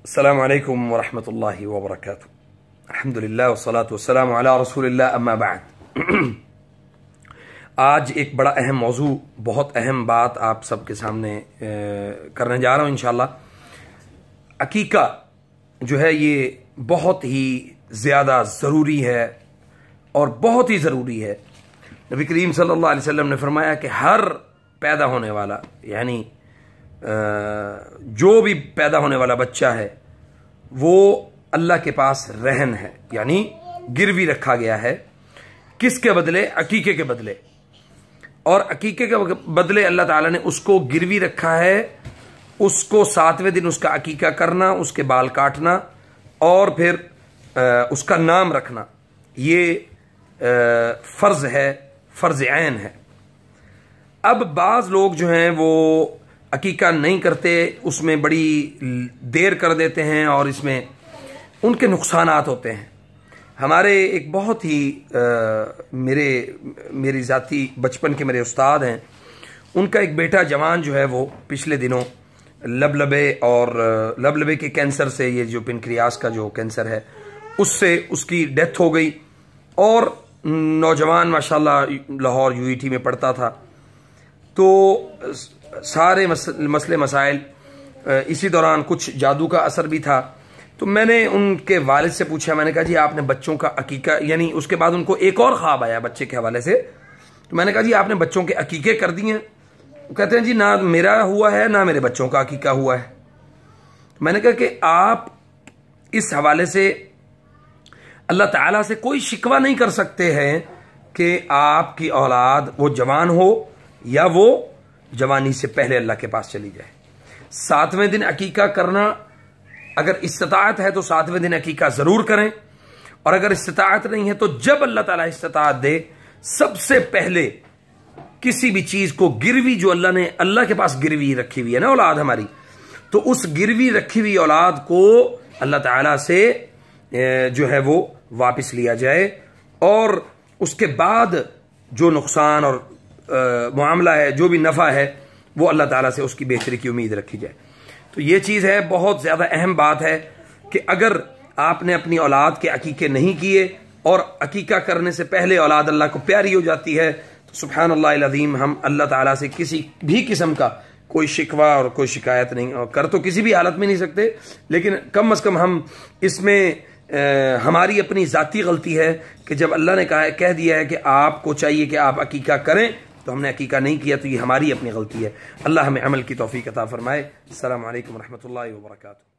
अस्सलामु अलैकुम वरहमतुल्लाहि वबरकातुहू। अल्हम्दुलिल्लाह वस्सलातु वस्सलामु अला रसूलिल्लाह अम्मा बाद। आज एक बड़ा अहम मौजू, बहुत अहम बात आप सबके सामने करने जा रहा हूँ इंशाअल्लाह। अकीका जो है ये बहुत ही ज़्यादा ज़रूरी है और बहुत ही ज़रूरी है। नबी करीम सल्लल्लाहु अलैहि वसल्लम ने फरमाया कि हर पैदा होने वाला, यानी जो भी पैदा होने वाला बच्चा है वो अल्लाह के पास रहन है, यानी गिरवी रखा गया है। किसके बदले? अकीके के बदले। और अकीके के बदले अल्लाह ताला ने उसको गिरवी रखा है। उसको 7वें दिन उसका अकीका करना, उसके बाल काटना और फिर उसका नाम रखना, ये फर्ज है, फर्ज ऐन है। अब बाज लोग जो हैं वो अकीका नहीं करते, उसमें बड़ी देर कर देते हैं और इसमें उनके नुकसानात होते हैं। हमारे एक बहुत ही मेरी ज़ाती बचपन के मेरे उस्ताद हैं, उनका एक बेटा जवान जो है वो पिछले दिनों लबलबे के कैंसर से, ये जो पेनक्रियास का जो कैंसर है उससे उसकी डेथ हो गई। और नौजवान माशाल्लाह लाहौर यूईटी में पढ़ता था। तो सारे मसले मसाइल, इसी दौरान कुछ जादू का असर भी था। तो मैंने उनके वालिद से पूछा, मैंने कहा जी आपने बच्चों का अकीका, यानी उसके बाद उनको एक और ख्वाब आया बच्चे के हवाले से। तो मैंने कहा जी आपने बच्चों के अकीके कर दिए हैं? कहते हैं जी ना मेरा हुआ है ना मेरे बच्चों का अकीका हुआ है। मैंने कहा कि आप इस हवाले से अल्लाह ताला से कोई शिकवा नहीं कर सकते हैं कि आपकी औलाद वो जवान हो या वो जवानी से पहले अल्लाह के पास चली जाए। 7वें दिन अकीका करना, अगर इस्तिताअत है तो 7वें दिन अकीका जरूर करें, और अगर इस्तिताअत नहीं है तो जब अल्लाह ताला इस्तिताअत दे, सबसे पहले किसी भी चीज को गिरवी, जो अल्लाह के पास गिरवी रखी हुई है ना औलाद हमारी, तो उस गिरवी रखी हुई औलाद को अल्लाह ताला से जो है वो वापस लिया जाए, और उसके बाद जो नुकसान और मामला है, जो भी नफा है, वो अल्लाह ताला से उसकी बेहतरी की उम्मीद रखी जाए। तो ये चीज है, बहुत ज्यादा अहम बात है कि अगर आपने अपनी औलाद के अकीके नहीं किए और अकीका करने से पहले औलाद अल्लाह को प्यारी हो जाती है, तो सुब्हान अल्लाह अज़ीम, हम अल्लाह ताला से किसी भी किस्म का कोई शिकवा और कोई शिकायत नहीं कर तो किसी भी हालत में नहीं सकते, लेकिन कम अज कम हम इसमें हमारी अपनी जाती गलती है कि जब अल्लाह ने कह दिया है कि आपको चाहिए कि आप अकीका करें, तो हमने अकीका नहीं किया, तो ये हमारी अपनी गलती है। अल्लाह हमें अमल की तौफीक अता फरमाए। अस्सलामु अलैकुम रहमतुल्लाहि व बरकातुहू।